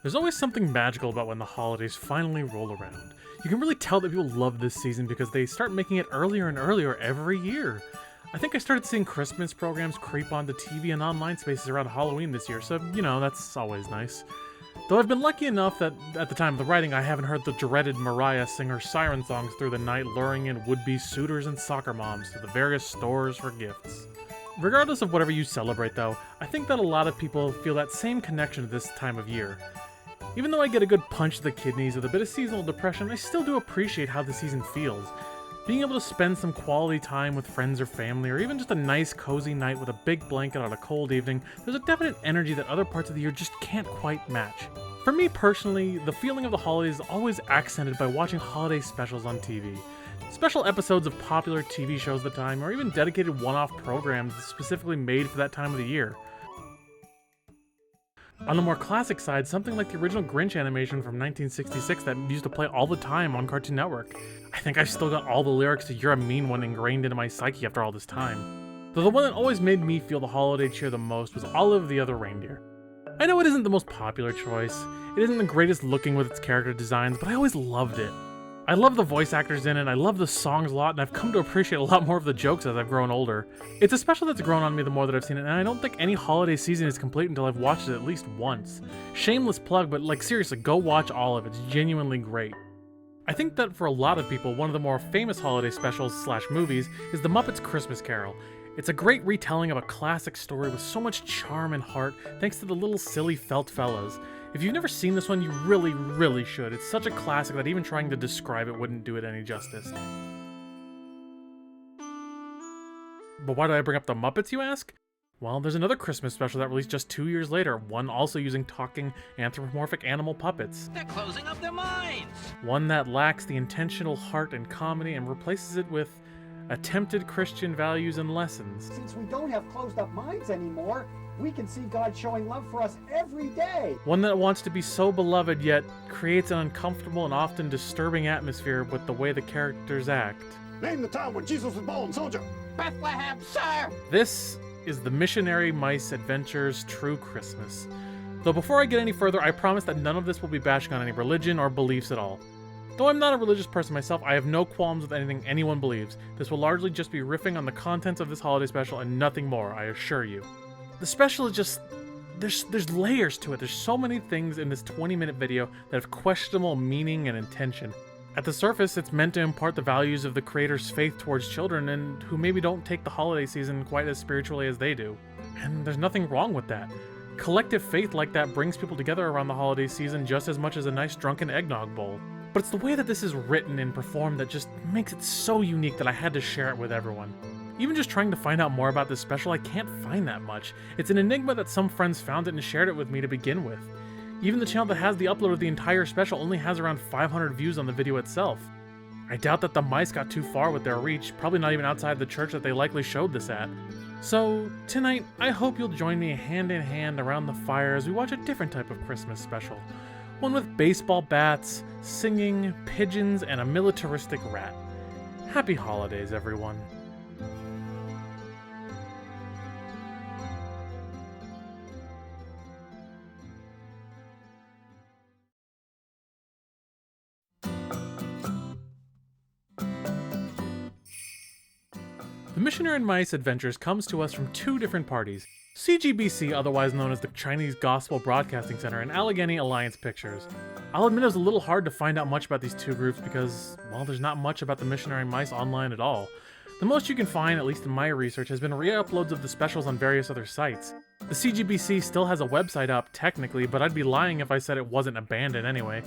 There's always something magical about when the holidays finally roll around. You can really tell that people love this season because they start making it earlier and earlier every year. I think I started seeing Christmas programs creep onto TV and online spaces around Halloween this year, so, that's always nice. Though I've been lucky enough that, at the time of the writing, I haven't heard the dreaded Mariah sing her siren songs through the night, luring in would-be suitors and soccer moms to the various stores for gifts. Regardless of whatever you celebrate, though, I think that a lot of people feel that same connection to this time of year. Even though I get a good punch to the kidneys with a bit of seasonal depression, I still do appreciate how the season feels. Being able to spend some quality time with friends or family, or even just a nice cozy night with a big blanket on a cold evening, there's a definite energy that other parts of the year just can't quite match. For me personally, the feeling of the holidays is always accented by watching holiday specials on TV. Special episodes of popular TV shows at the time, or even dedicated one-off programs specifically made for that time of the year. On the more classic side, something like the original Grinch animation from 1966 that used to play all the time on Cartoon Network. I think I've still got all the lyrics to You're a Mean One ingrained into my psyche after all this time. Though the one that always made me feel the holiday cheer the most was Olive the Other Reindeer. I know it isn't the most popular choice, it isn't the greatest looking with its character designs, but I always loved it. I love the voice actors in it, I love the songs a lot, and I've come to appreciate a lot more of the jokes as I've grown older. It's a special that's grown on me the more that I've seen it, and I don't think any holiday season is complete until I've watched it at least once. Shameless plug, but seriously, go watch all of it, it's genuinely great. I think that for a lot of people, one of the more famous holiday specials/movies is The Muppets Christmas Carol. It's a great retelling of a classic story with so much charm and heart, thanks to the little silly felt fellas. If you've never seen this one, you really, really should. It's such a classic that even trying to describe it wouldn't do it any justice. But why did I bring up the Muppets, you ask? Well, there's another Christmas special that released just 2 years later, one also using talking, anthropomorphic animal puppets. They're closing up their minds! One that lacks the intentional heart and comedy and replaces it with attempted Christian values and lessons. Since we don't have closed up minds anymore, we can see God showing love for us every day. One that wants to be so beloved yet creates an uncomfortable and often disturbing atmosphere with the way the characters act. Name the town where Jesus was born, soldier. Bethlehem, sir! This is the Missionary Mice Adventures True Christmas. Though before I get any further, I promise that none of this will be bashing on any religion or beliefs at all. Though I'm not a religious person myself, I have no qualms with anything anyone believes. This will largely just be riffing on the contents of this holiday special and nothing more, I assure you. The special is just... There's layers to it. There's so many things in this 20-minute video that have questionable meaning and intention. At the surface, it's meant to impart the values of the creator's faith towards children and who maybe don't take the holiday season quite as spiritually as they do. And there's nothing wrong with that. Collective faith like that brings people together around the holiday season just as much as a nice drunken eggnog bowl. But it's the way that this is written and performed that just makes it so unique that I had to share it with everyone. Even just trying to find out more about this special, I can't find that much. It's an enigma that some friends found it and shared it with me to begin with. Even the channel that has the upload of the entire special only has around 500 views on the video itself. I doubt that the mice got too far with their reach, probably not even outside the church that they likely showed this at. So, tonight, I hope you'll join me hand in hand around the fire as we watch a different type of Christmas special. One with baseball bats, singing, pigeons, and a militaristic rat. Happy holidays, everyone. The Missionary Mice Adventures comes to us from two different parties, CGBC, otherwise known as the Chinese Gospel Broadcasting Center, and Allegheny Alliance Pictures. I'll admit it was a little hard to find out much about these two groups because, well, there's not much about the Missionary Mice online at all. The most you can find, at least in my research, has been re-uploads of the specials on various other sites. The CGBC still has a website up, technically, but I'd be lying if I said it wasn't abandoned anyway.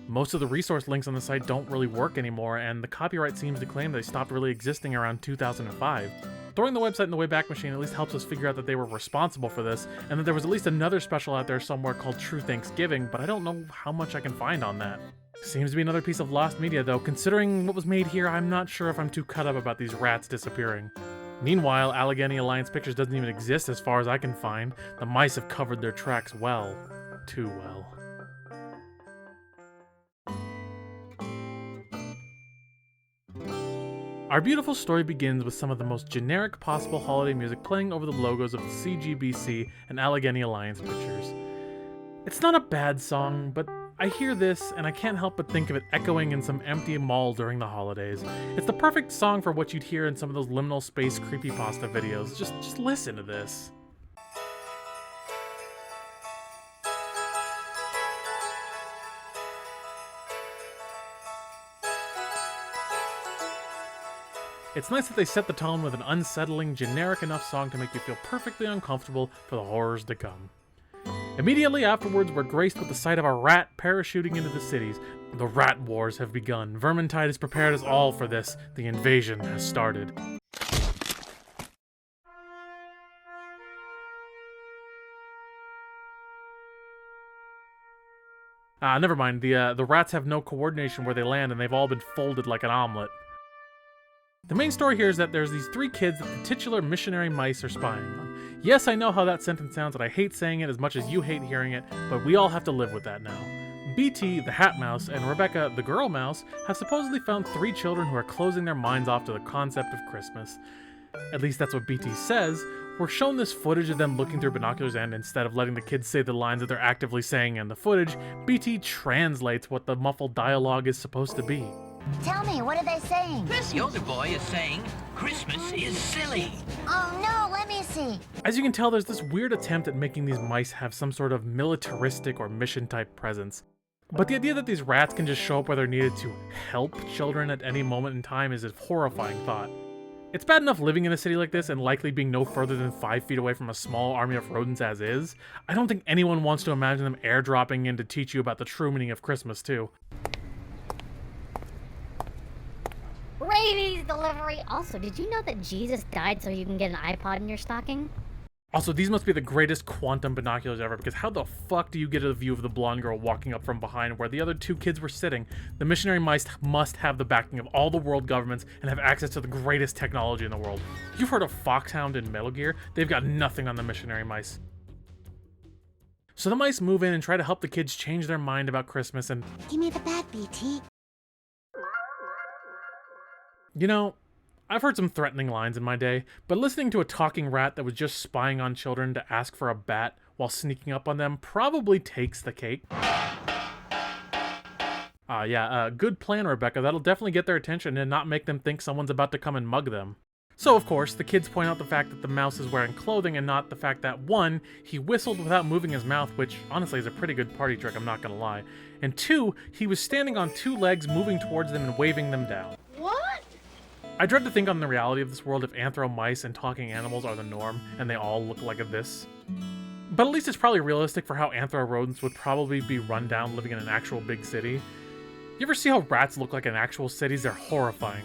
Most of the resource links on the site don't really work anymore, and the copyright seems to claim they stopped really existing around 2005. Throwing the website in the Wayback Machine at least helps us figure out that they were responsible for this, and that there was at least another special out there somewhere called True Thanksgiving, but I don't know how much I can find on that. Seems to be another piece of lost media though. Considering what was made here, I'm not sure if I'm too cut up about these rats disappearing. Meanwhile, Allegheny Alliance Pictures doesn't even exist as far as I can find. The mice have covered their tracks well. Too well. Our beautiful story begins with some of the most generic possible holiday music playing over the logos of the CGBC and Allegheny Alliance Pictures. It's not a bad song, but I hear this and I can't help but think of it echoing in some empty mall during the holidays. It's the perfect song for what you'd hear in some of those liminal space creepypasta videos. Just listen to this. It's nice that they set the tone with an unsettling, generic enough song to make you feel perfectly uncomfortable for the horrors to come. Immediately afterwards, we're graced with the sight of a rat parachuting into the cities. The rat wars have begun. Vermintide has prepared us all for this. The invasion has started. Never mind. The rats have no coordination where they land, and they've all been folded like an omelet. The main story here is that there's these 3 kids that the titular missionary mice are spying on. Yes, I know how that sentence sounds, and I hate saying it as much as you hate hearing it, but we all have to live with that now. BT, the hat mouse, and Rebecca, the girl mouse, have supposedly found 3 children who are closing their minds off to the concept of Christmas. At least that's what BT says. We're shown this footage of them looking through binoculars, and instead of letting the kids say the lines that they're actively saying in the footage, BT translates what the muffled dialogue is supposed to be. Tell me, what are they saying? This younger boy is saying Christmas is silly. Oh no, let me see. As you can tell, there's this weird attempt at making these mice have some sort of militaristic or mission-type presence. But the idea that these rats can just show up where they're needed to help children at any moment in time is a horrifying thought. It's bad enough living in a city like this and likely being no further than 5 feet away from a small army of rodents as is. I don't think anyone wants to imagine them airdropping in to teach you about the true meaning of Christmas, too. Rabies delivery! Also, did you know that Jesus died so you can get an iPod in your stocking? Also, these must be the greatest quantum binoculars ever, because how the fuck do you get a view of the blonde girl walking up from behind where the other 2 kids were sitting? The missionary mice must have the backing of all the world governments and have access to the greatest technology in the world. You've heard of Foxhound in Metal Gear? They've got nothing on the missionary mice. So the mice move in and try to help the kids change their mind about Christmas, and Give me the bat, BT. you know, I've heard some threatening lines in my day, but listening to a talking rat that was just spying on children to ask for a bat while sneaking up on them probably takes the cake. Good plan, Rebecca. That'll definitely get their attention and not make them think someone's about to come and mug them. So, of course, the kids point out the fact that the mouse is wearing clothing and not the fact that, 1, he whistled without moving his mouth, which honestly is a pretty good party trick, I'm not gonna lie, and 2, he was standing on 2 legs moving towards them and waving them down. What? I dread to think on the reality of this world if anthro mice and talking animals are the norm, and they all look like this. But at least it's probably realistic for how anthro rodents would probably be run down living in an actual big city. You ever see how rats look like in actual cities? They're horrifying.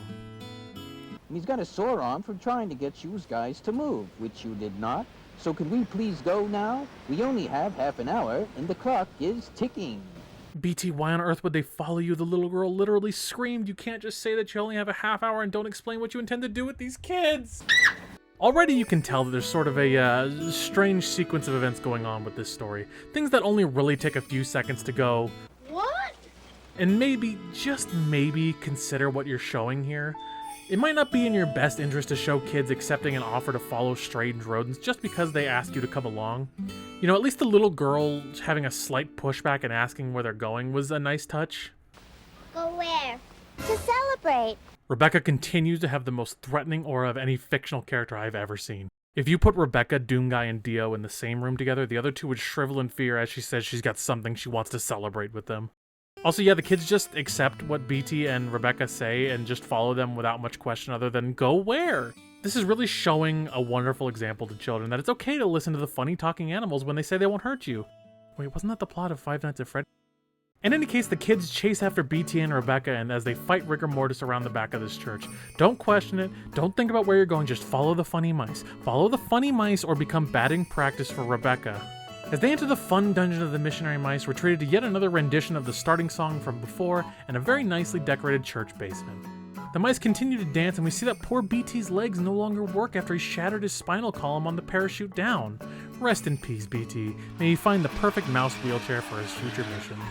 He's got a sore arm from trying to get you guys to move, which you did not. So can we please go now? We only have half an hour, and the clock is ticking. BT, why on earth would they follow you? The little girl literally screamed, you can't just say that you only have a half hour and don't explain what you intend to do with these kids! Already you can tell that there's sort of a strange sequence of events going on with this story. Things that only really take a few seconds to go, What? and maybe, just maybe, consider what you're showing here. It might not be in your best interest to show kids accepting an offer to follow strange rodents just because they ask you to come along. You know, at least the little girl having a slight pushback and asking where they're going was a nice touch. Go where? To celebrate. Rebecca continues to have the most threatening aura of any fictional character I've ever seen. If you put Rebecca, Doomguy, and Dio in the same room together, the other 2 would shrivel in fear as she says she's got something she wants to celebrate with them. Also, yeah, the kids just accept what BT and Rebecca say and just follow them without much question other than, go where? This is really showing a wonderful example to children that it's okay to listen to the funny talking animals when they say they won't hurt you. Wait, wasn't that the plot of Five Nights at Freddy's? In any case, the kids chase after BT and Rebecca, and as they fight rigor mortis around the back of this church. Don't question it, don't think about where you're going, just follow the funny mice. Follow the funny mice or become batting practice for Rebecca. As they enter the fun dungeon of the missionary mice, we're treated to yet another rendition of the starting song from before and a very nicely decorated church basement. The mice continue to dance, and we see that poor BT's legs no longer work after he shattered his spinal column on the parachute down. Rest in peace, BT. May he find the perfect mouse wheelchair for his future missions.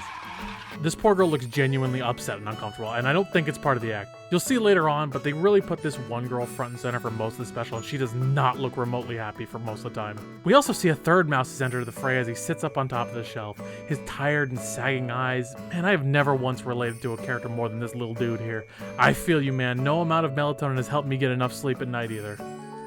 This poor girl looks genuinely upset and uncomfortable, and I don't think it's part of the act. You'll see later on, but they really put this one girl front and center for most of the special, and she does not look remotely happy for most of the time. We also see a third mouse enter the fray as he sits up on top of the shelf, his tired and sagging eyes. Man, I have never once related to a character more than this little dude here. I feel you, man. No amount of melatonin has helped me get enough sleep at night either.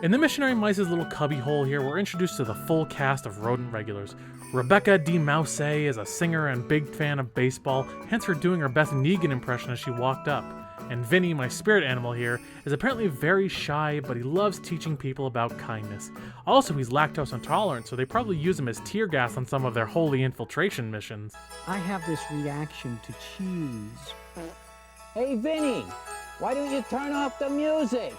In the Missionary Mice's little cubby hole here, we're introduced to the full cast of rodent regulars. Rebecca D. Mouse is a singer and big fan of baseball, hence her doing her best Negan impression as she walked up. And Vinny, my spirit animal here, is apparently very shy, but he loves teaching people about kindness. Also, he's lactose intolerant, so they probably use him as tear gas on some of their holy infiltration missions. I have this reaction to cheese. Hey, Vinny, why don't you turn off the music?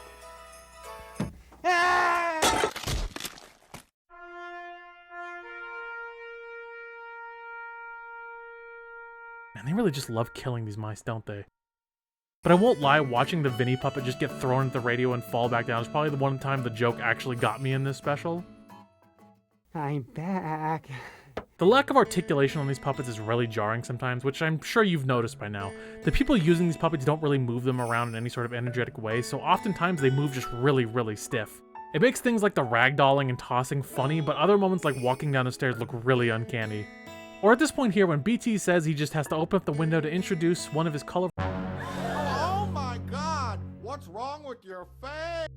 Man, they really just love killing these mice, don't they? But I won't lie, watching the Vinny puppet just get thrown at the radio and fall back down is probably the one time the joke actually got me in this special. I'm back. The lack of articulation on these puppets is really jarring sometimes, which I'm sure you've noticed by now. The people using these puppets don't really move them around in any sort of energetic way, so oftentimes they move just really stiff. It makes things like the ragdolling and tossing funny, but other moments like walking down the stairs look really uncanny. Or at this point here, when BT says he just has to open up the window to introduce one of his colorful... Oh my God! What's wrong with your face?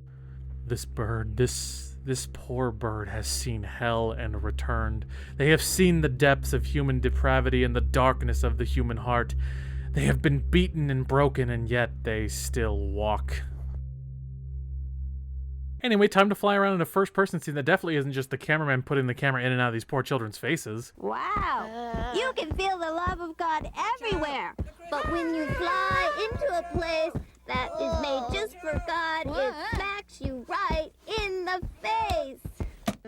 This bird, this poor bird has seen hell and returned. They have seen the depths of human depravity and the darkness of the human heart. They have been beaten and broken, and yet they still walk. Anyway, time to fly around in a first-person scene that definitely isn't just the cameraman putting the camera in and out of these poor children's faces. Wow! You can feel the love of God everywhere. But when you fly into a place that is made just for God, it smacks you right in the face.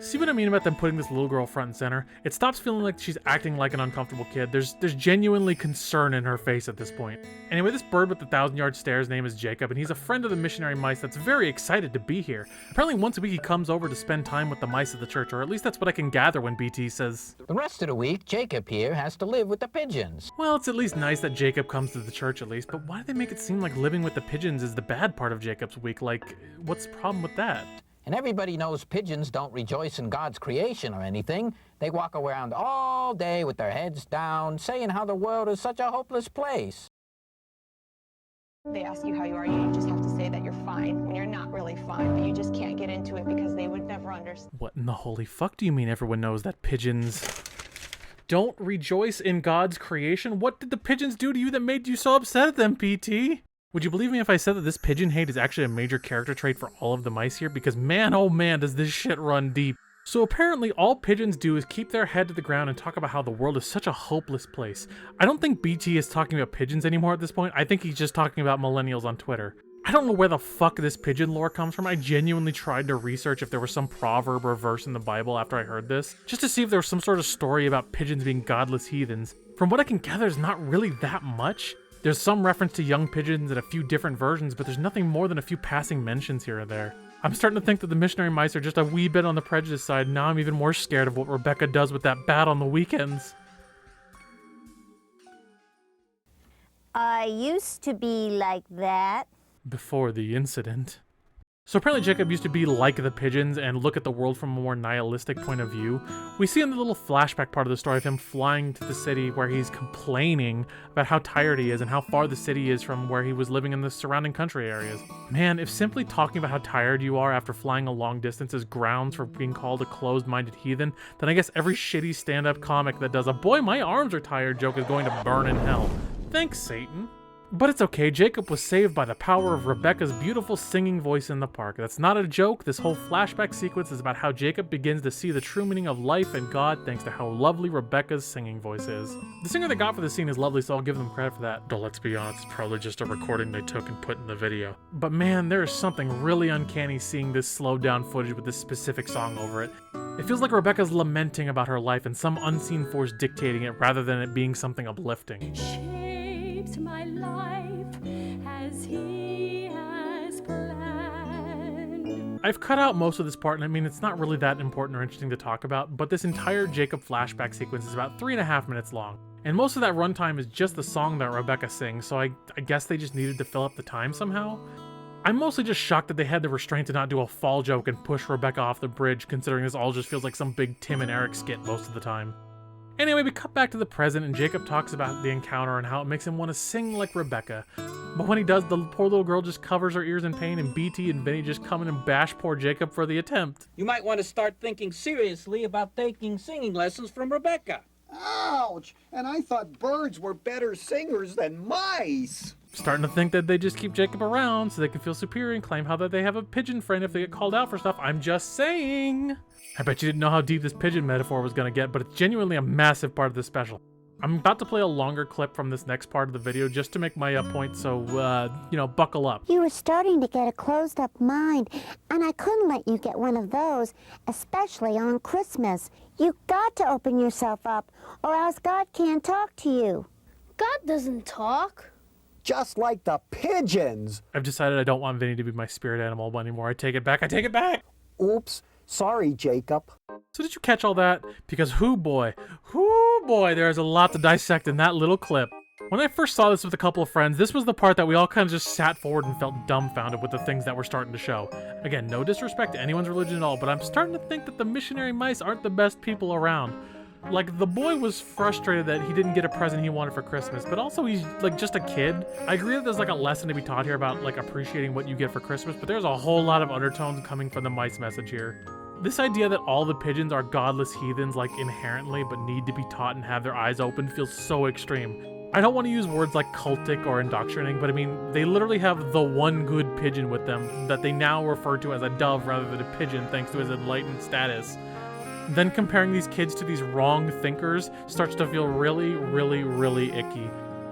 See what I mean about them putting this little girl front and center? It stops feeling like she's acting like an uncomfortable kid. There's genuinely concern in her face at this point. Anyway, this bird with the 1,000-yard stare's name is Jacob, and he's a friend of the Missionary Mice that's very excited to be here. Apparently once a week he comes over to spend time with the mice at the church, or at least that's what I can gather when BT says... The rest of the week, Jacob here has to live with the pigeons. Well, it's at least nice that Jacob comes to the church at least, but why do they make it seem like living with the pigeons is the bad part of Jacob's week? Like, what's the problem with that? And everybody knows pigeons don't rejoice in God's creation or anything. They walk around all day with their heads down, saying how the world is such a hopeless place. They ask you how you are, you just have to say that you're fine when you're not really fine, but you just can't get into it because they would never understand. What in the holy fuck do you mean everyone knows that pigeons don't rejoice in God's creation? What did the pigeons do to you that made you so upset at them, PT? Would you believe me if I said that this pigeon hate is actually a major character trait for all of the mice here? Because man, oh man, does this shit run deep. So apparently all pigeons do is keep their head to the ground and talk about how the world is such a hopeless place. I don't think BT is talking about pigeons anymore at this point. I think he's just talking about millennials on Twitter. I don't know where the fuck this pigeon lore comes from. I genuinely tried to research if there was some proverb or verse in the Bible after I heard this, just to see if there was some sort of story about pigeons being godless heathens. From what I can gather, there's not really that much. There's some reference to young pigeons in a few different versions, but there's nothing more than a few passing mentions here or there. I'm starting to think that the Missionary Mice are just a wee bit on the prejudice side. Now I'm even more scared of what Rebecca does with that bat on the weekends. I used to be like that. Before the incident. So apparently Jacob used to be like the pigeons and look at the world from a more nihilistic point of view. We see in the little flashback part of the story of him flying to the city where he's complaining about how tired he is and how far the city is from where he was living in the surrounding country areas. Man, if simply talking about how tired you are after flying a long distance is grounds for being called a closed-minded heathen, then I guess every shitty stand-up comic that does a "boy, my arms are tired" joke is going to burn in hell. Thanks, Satan. But it's okay, Jacob was saved by the power of Rebecca's beautiful singing voice in the park. That's not a joke. This whole flashback sequence is about how Jacob begins to see the true meaning of life and God thanks to how lovely Rebecca's singing voice is. The singer they got for this scene is lovely, so I'll give them credit for that. Though let's be honest, it's probably just a recording they took and put in the video. But man, there is something really uncanny seeing this slowed down footage with this specific song over it. It feels like Rebecca's lamenting about her life and some unseen force dictating it rather than it being something uplifting. My life as he has planned. I've cut out most of this part, and I mean, it's not really that important or interesting to talk about, but this entire Jacob flashback sequence is about 3.5 minutes long. And most of that runtime is just the song that Rebecca sings, so I guess they just needed to fill up the time somehow. I'm mostly just shocked that they had the restraint to not do a fall joke and push Rebecca off the bridge, considering this all just feels like some big Tim and Eric skit most of the time. Anyway, we cut back to the present, and Jacob talks about the encounter and how it makes him want to sing like Rebecca. But when he does, the poor little girl just covers her ears in pain, and BT and Vinny just come in and bash poor Jacob for the attempt. You might want to start thinking seriously about taking singing lessons from Rebecca. Ouch! And I thought birds were better singers than mice. Starting to think that they just keep Jacob around so they can feel superior and claim how that they have a pigeon friend if they get called out for stuff. I'm just saying. I bet you didn't know how deep this pigeon metaphor was going to get, but it's genuinely a massive part of this special. I'm about to play a longer clip from this next part of the video just to make my point, so, buckle up. You were starting to get a closed-up mind, and I couldn't let you get one of those, especially on Christmas. You got to open yourself up, or else God can't talk to you. God doesn't talk. Just like the pigeons. I've decided I don't want Vinny to be my spirit animal anymore. I take it back. Oops. Sorry, Jacob. So did you catch all that? Because hoo boy, there's a lot to dissect in that little clip. When I first saw this with a couple of friends, this was the part that we all kind of just sat forward and felt dumbfounded with the things that were starting to show. Again, no disrespect to anyone's religion at all, but I'm starting to think that the missionary mice aren't the best people around. Like, the boy was frustrated that he didn't get a present he wanted for Christmas, but also he's, like, just a kid. I agree that there's, like, a lesson to be taught here about, like, appreciating what you get for Christmas, but there's a whole lot of undertones coming from the mice message here. This idea that all the pigeons are godless heathens, like, inherently, but need to be taught and have their eyes open feels so extreme. I don't want to use words like cultic or indoctrinating, but I mean, they literally have the one good pigeon with them that they now refer to as a dove rather than a pigeon thanks to his enlightened status. Then comparing these kids to these wrong thinkers starts to feel really, really, really icky.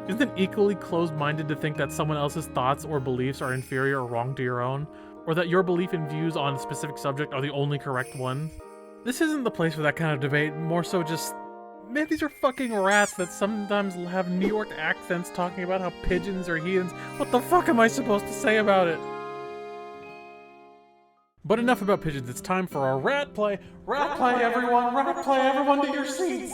Isn't it equally closed-minded to think that someone else's thoughts or beliefs are inferior or wrong to your own? Or that your belief and views on a specific subject are the only correct ones? This isn't the place for that kind of debate, more so just, man, these are fucking rats that sometimes have New York accents talking about how pigeons are heathens. What the fuck am I supposed to say about it? But enough about pigeons, it's time for our rat play. Rat play, everyone to your seats!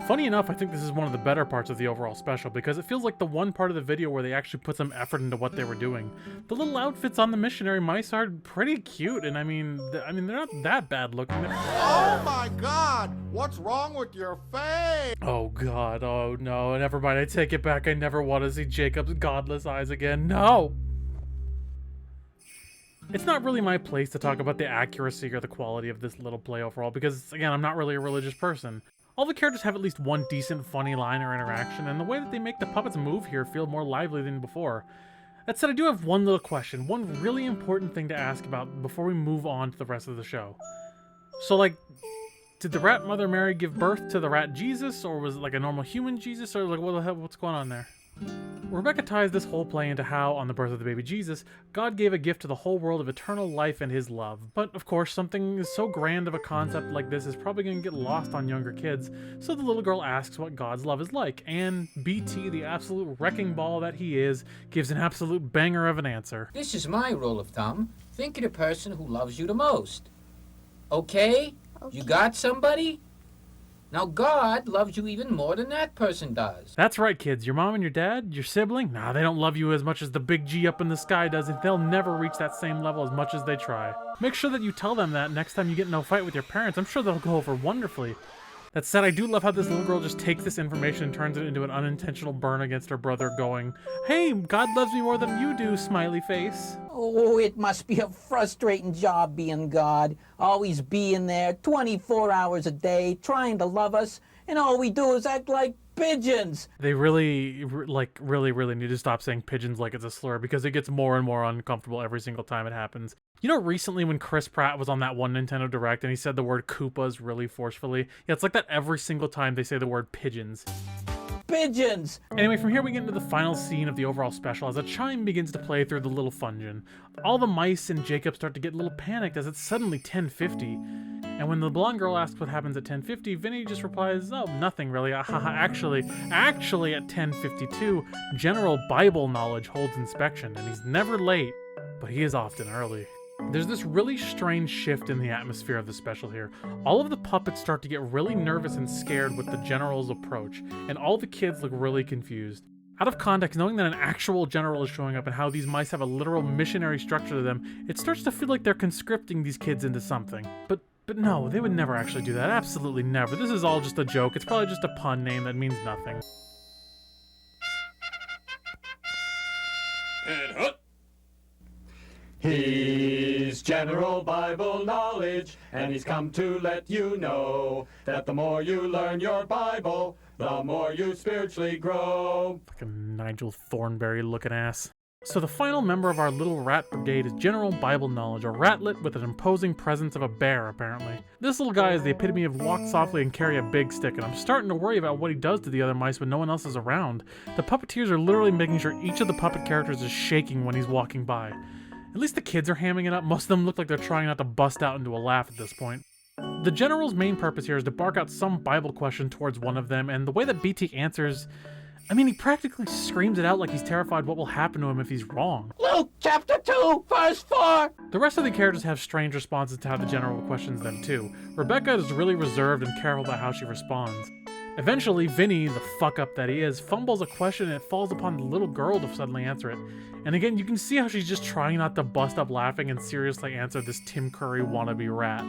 Funny enough, I think this is one of the better parts of the overall special because it feels like the one part of the video where they actually put some effort into what they were doing. The little outfits on the missionary mice are pretty cute, and I mean they're not that bad looking. Oh my God! What's wrong with your face? Oh God, oh no, never mind, I take it back. I never want to see Jacob's godless eyes again, no! It's not really my place to talk about the accuracy or the quality of this little play overall because, again, I'm not really a religious person. All the characters have at least one decent, funny line or interaction, and the way that they make the puppets move here feel more lively than before. That said, I do have one little question, one really important thing to ask about before we move on to the rest of the show. So, like, did the rat Mother Mary give birth to the rat Jesus, or was it like a normal human Jesus, or like what the hell, what's going on there? Rebecca ties this whole play into how, on the birth of the baby Jesus, God gave a gift to the whole world of eternal life and his love. But, of course, something so grand of a concept like this is probably going to get lost on younger kids, so the little girl asks what God's love is like, and BT, the absolute wrecking ball that he is, gives an absolute banger of an answer. This is my rule of thumb. Think of the person who loves you the most. Okay? You got somebody? Now God loves you even more than that person does. That's right, kids. Your mom and your dad, your sibling, nah, they don't love you as much as the big G up in the sky does, and they'll never reach that same level as much as they try. Make sure that you tell them that next time you get in a fight with your parents. I'm sure they'll go over wonderfully. That said, I do love how this little girl just takes this information and turns it into an unintentional burn against her brother going, "Hey, God loves me more than you do, smiley face." Oh, it must be a frustrating job being God. Always being there 24 hours a day, trying to love us, and all we do is act like pigeons. They really need to stop saying pigeons like it's a slur because it gets more and more uncomfortable every single time it happens. You know, recently when Chris Pratt was on that one Nintendo Direct and he said the word Koopas really forcefully? Yeah, it's like that every single time they say the word pigeons. Pigeons! Anyway, from here we get into the final scene of the overall special as a chime begins to play through the little fungeon. All the mice and Jacob start to get a little panicked as it's suddenly 10:50. And when the blonde girl asks what happens at 10:50, Vinny just replies, "Oh, nothing really. Actually at 10:52, general Bible knowledge holds inspection, and he's never late, but he is often early." There's this really strange shift in the atmosphere of the special here. All of the puppets start to get really nervous and scared with the general's approach, and all the kids look really confused. Out of context, knowing that an actual general is showing up and how these mice have a literal missionary structure to them, it starts to feel like they're conscripting these kids into something. But no, they would never actually do that. Absolutely never. This is all just a joke. It's probably just a pun name that means nothing. He's General Bible Knowledge, and he's come to let you know that the more you learn your Bible, the more you spiritually grow. Fucking Nigel Thornberry looking ass. So the final member of our little rat brigade is General Bible Knowledge, a ratlet with an imposing presence of a bear, apparently. This little guy is the epitome of walk softly and carry a big stick, and I'm starting to worry about what he does to the other mice when no one else is around. The puppeteers are literally making sure each of the puppet characters is shaking when he's walking by. At least the kids are hamming it up. Most of them look like they're trying not to bust out into a laugh at this point. The general's main purpose here is to bark out some Bible question towards one of them, and the way that BT answers, I mean, he practically screams it out like he's terrified what will happen to him if he's wrong. Luke chapter 2, verse 4. The rest of the characters have strange responses to how the general questions them too. Rebecca is really reserved and careful about how she responds. Eventually, Vinny, the fuck-up that he is, fumbles a question and it falls upon the little girl to suddenly answer it. And again, you can see how she's just trying not to bust up laughing and seriously answer this Tim Curry wannabe rat.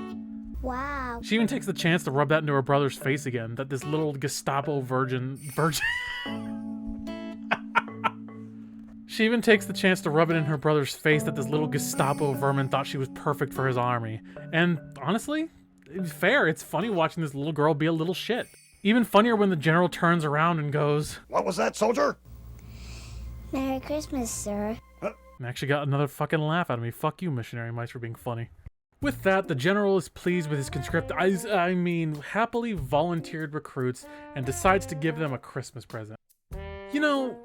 Wow. She even takes the chance to rub that into her brother's face again, that this little Gestapo virgin... She even takes the chance to rub it in her brother's face that this little Gestapo vermin thought she was perfect for his army. And honestly, it's fair, it's funny watching this little girl be a little shit. Even funnier when the general turns around and goes, "What was that, soldier?" Merry Christmas, sir. And actually got another fucking laugh out of me. Fuck you, missionary mice, for being funny. With that, the general is pleased with his happily volunteered recruits and decides to give them a Christmas present. You know,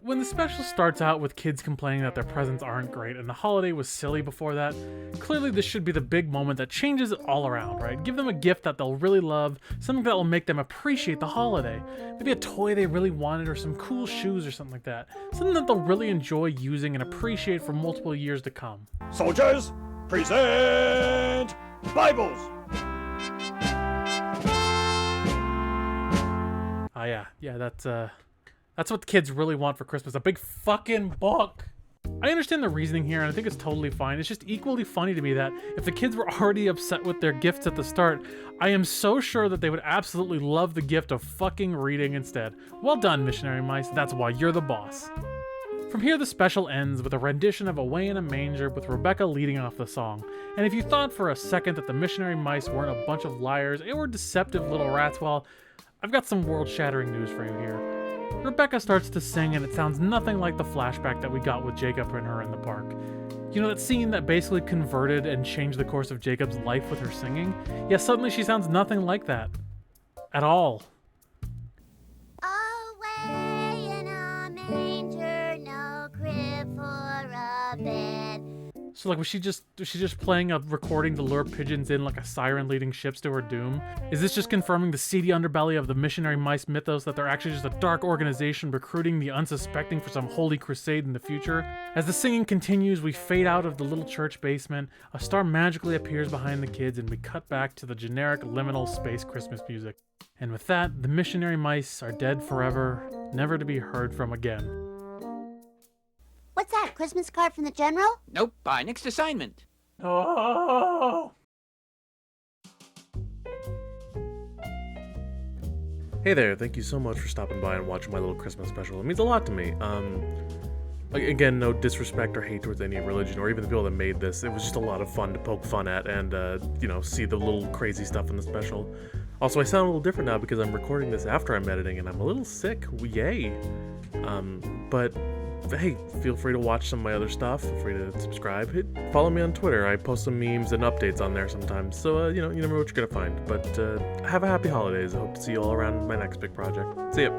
when the special starts out with kids complaining that their presents aren't great and the holiday was silly before that, clearly this should be the big moment that changes it all around, right? Give them a gift that they'll really love, something that will make them appreciate the holiday. Maybe a toy they really wanted or some cool shoes or something like that. Something that they'll really enjoy using and appreciate for multiple years to come. Soldiers, present Bibles! Ah, yeah, that's what the kids really want for Christmas, a big fucking book. I understand the reasoning here, and I think it's totally fine. It's just equally funny to me that if the kids were already upset with their gifts at the start, I am so sure that they would absolutely love the gift of fucking reading instead. Well done, missionary mice. That's why you're the boss. From here, the special ends with a rendition of Away in a Manger with Rebecca leading off the song. And if you thought for a second that the missionary mice weren't a bunch of liars or deceptive little rats, well, I've got some world-shattering news for you here. Rebecca starts to sing and it sounds nothing like the flashback that we got with Jacob and her in the park. You know that scene that basically converted and changed the course of Jacob's life with her singing? Yeah, suddenly she sounds nothing like that. At all. Away in a manger, no crib for a bed. So like, was she just playing a recording to lure pigeons in like a siren leading ships to her doom? Is this just confirming the seedy underbelly of the missionary mice mythos that they're actually just a dark organization recruiting the unsuspecting for some holy crusade in the future? As the singing continues, we fade out of the little church basement, a star magically appears behind the kids, and we cut back to the generic liminal space Christmas music. And with that, the missionary mice are dead forever, never to be heard from again. What's that, Christmas card from the general? Nope, by next assignment. Oh! Hey there, thank you so much for stopping by and watching my little Christmas special. It means a lot to me. Again, no disrespect or hate towards any religion or even the people that made this. It was just a lot of fun to poke fun at and, see the little crazy stuff in the special. Also, I sound a little different now because I'm recording this after I'm editing and I'm a little sick. Yay! But hey, feel free to watch some of my other stuff. Feel free to subscribe. Follow me on Twitter. I post some memes and updates on there sometimes. So, you never know what you're gonna find. But have a happy holidays. I hope to see you all around my next big project. See ya.